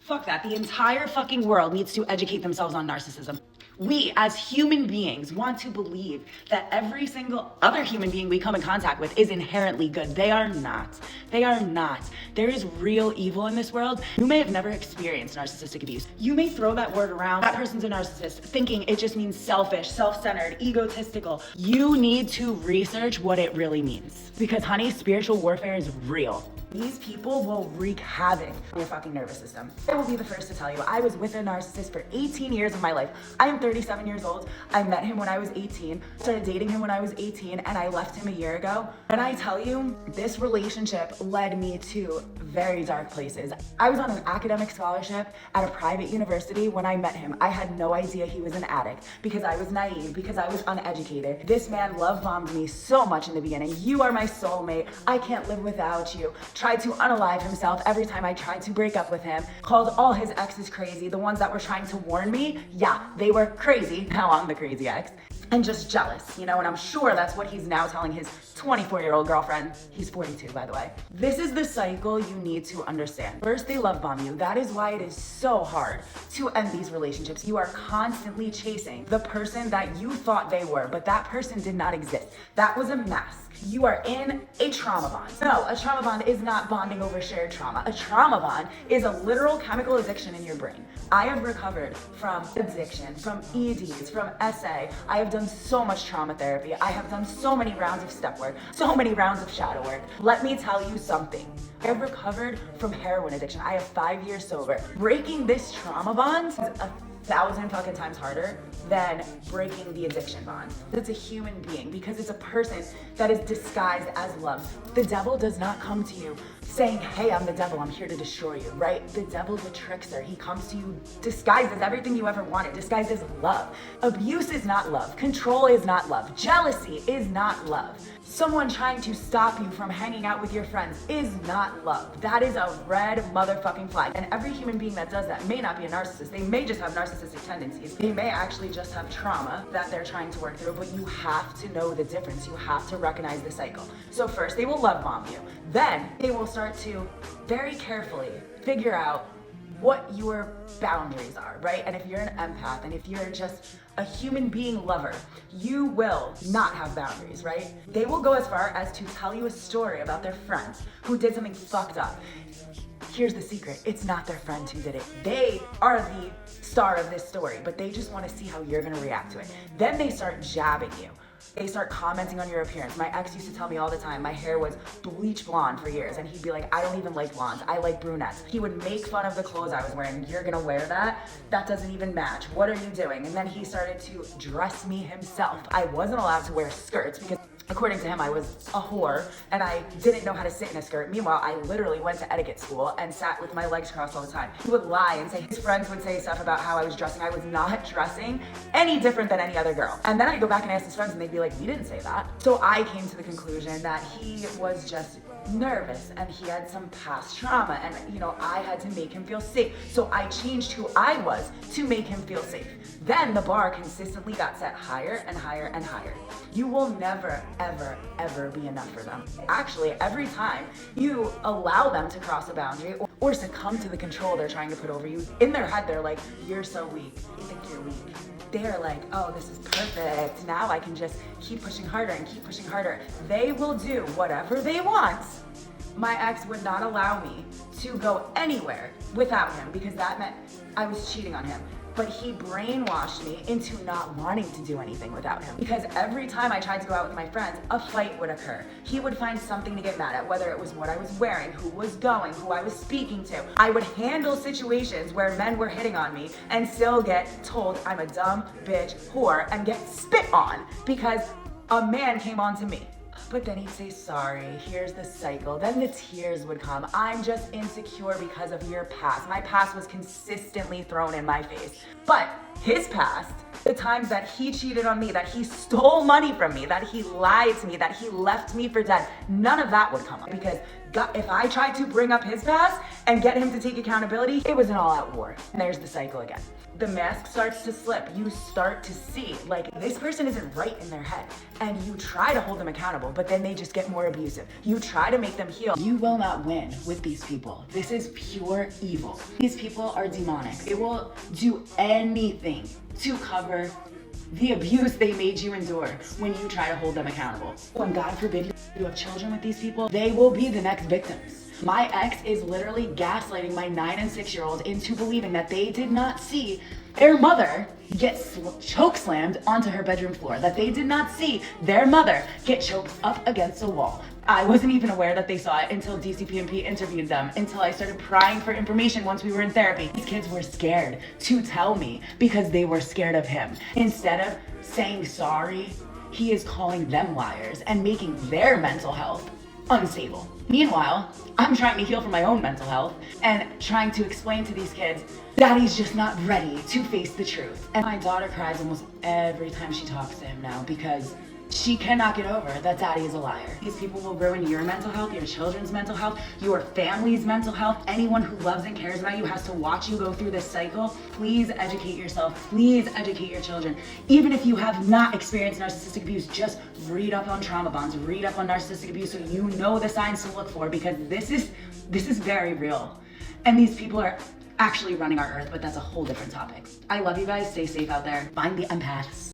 Fuck that. The entire fucking world needs to educate themselves on narcissism. We, as human beings, want to believe that every single other human being we come in contact with is inherently good. They are not. They are not. There is real evil in this world. You may have never experienced narcissistic abuse. You may throw that word around, that person's a narcissist, thinking it just means selfish, self-centered, egotistical. You need to research what it really means. Because, honey, spiritual warfare is real. These people will wreak havoc on your fucking nervous system. I will be the first to tell you, I was with a narcissist for 18 years of my life. I am 37 years old. I met him when I was 18, started dating him when I was 18, and I left him a year ago. And I tell you, this relationship led me to very dark places. I was on an academic scholarship at a private university when I met him. I had no idea he was an addict because I was naive, because I was uneducated. This man love bombed me so much in the beginning. You are my soulmate. I can't live without you. Tried to unalive himself every time I tried to break up with him. Called all his exes crazy. The ones that were trying to warn me, yeah, they were crazy. Now I'm the crazy ex. And just jealous, and I'm sure that's what he's now telling his 24-year-old girlfriend. He's 42, by the way. This is the cycle you need to understand. First, they love bomb you. That is why it is so hard to end these relationships. You are constantly chasing the person that you thought they were, but that person did not exist. That was a mask. You are in a trauma bond. No, a trauma bond is not bonding over shared trauma. A trauma bond is a literal chemical addiction in your brain. I have recovered from addiction, from EDs, from SA. I have done so much trauma therapy. I have done so many rounds of step work, so many rounds of shadow work. Let me tell you something. I have recovered from heroin addiction. I have 5 years sober. Breaking this trauma bond is 1,000 fucking times harder than breaking the addiction bond. It's a human being because it's a person that is disguised as love. The devil does not come to you saying, hey, I'm the devil, I'm here to destroy you, right? The devil's a trickster. He comes to you disguised as everything you ever wanted, disguised as love. Abuse is not love. Control is not love. Jealousy is not love. Someone trying to stop you from hanging out with your friends is not love. That is a red motherfucking flag. And every human being that does that may not be a narcissist. They may just have narcissistic tendencies. They may actually just have trauma that they're trying to work through, but you have to know the difference. You have to recognize the cycle. So first, they will love bomb you. Then they will start to very carefully figure out what your boundaries are, right? And if you're an empath and if you're just a human being lover, you will not have boundaries, right? They will go as far as to tell you a story about their friend who did something fucked up. Here's the secret. It's not their friend who did it. They are the star of this story, but they just want to see how you're going to react to it. Then they start jabbing you. They start commenting on your appearance. My ex used to tell me all the time my hair was bleach blonde for years, and he'd be like, I don't even like blondes, I like brunettes. He would make fun of the clothes I was wearing. You're gonna wear that? That doesn't even match. What are you doing? And then he started to dress me himself. I wasn't allowed to wear skirts because according to him, I was a whore and I didn't know how to sit in a skirt. Meanwhile, I literally went to etiquette school and sat with my legs crossed all the time. He would lie and say his friends would say stuff about how I was dressing. I was not dressing any different than any other girl. And then I'd go back and ask his friends and they'd be like, we didn't say that. So I came to the conclusion that he was just nervous and he had some past trauma and I had to make him feel safe. So I changed who I was to make him feel safe. Then the bar consistently got set higher and higher and higher. You will never, ever, ever be enough for them. Actually, every time you allow them to cross a boundary or succumb to the control they're trying to put over you, in their head they're like, you're so weak. You think you're weak. They're like, oh, this is perfect. Now I can just keep pushing harder and keep pushing harder. They will do whatever they want. My ex would not allow me to go anywhere without him because that meant I was cheating on him. But he brainwashed me into not wanting to do anything without him. Because every time I tried to go out with my friends, a fight would occur. He would find something to get mad at, whether it was what I was wearing, who was going, who I was speaking to. I would handle situations where men were hitting on me and still get told I'm a dumb bitch whore and get spit on because a man came on to me. But then he'd say, sorry, here's the cycle. Then the tears would come. I'm just insecure because of your past. My past was consistently thrown in my face. But his past, the times that he cheated on me, that he stole money from me, that he lied to me, that he left me for dead, none of that would come up. Because God, if I tried to bring up his past and get him to take accountability, it was an all-out war. And there's the cycle again. The mask starts to slip. You start to see, like, this person isn't right in their head. And you try to hold them accountable, but then they just get more abusive. You try to make them heal. You will not win with these people. This is pure evil. These people are demonic. They will do anything to cover the abuse they made you endure when you try to hold them accountable. When God forbid you have children with these people, they will be the next victims. My ex is literally gaslighting my 9 and 6-year-olds into believing that they did not see their mother get choke slammed onto her bedroom floor, that they did not see their mother get choked up against a wall. I wasn't even aware that they saw it until DCPMP interviewed them, until I started prying for information once we were in therapy. These kids were scared to tell me because they were scared of him. Instead of saying sorry, he is calling them liars and making their mental health unstable. Meanwhile, I'm trying to heal from my own mental health and trying to explain to these kids, Daddy's just not ready to face the truth. And my daughter cries almost every time she talks to him now because she cannot get over that Daddy is a liar. These people will ruin your mental health, your children's mental health, your family's mental health. Anyone who loves and cares about you has to watch you go through this cycle. Please educate yourself. Please educate your children. Even if you have not experienced narcissistic abuse, just read up on trauma bonds, read up on narcissistic abuse so you know the signs to look for, because this is very real. And these people are actually running our earth, but that's a whole different topic. I love you guys. Stay safe out there. Find the empaths.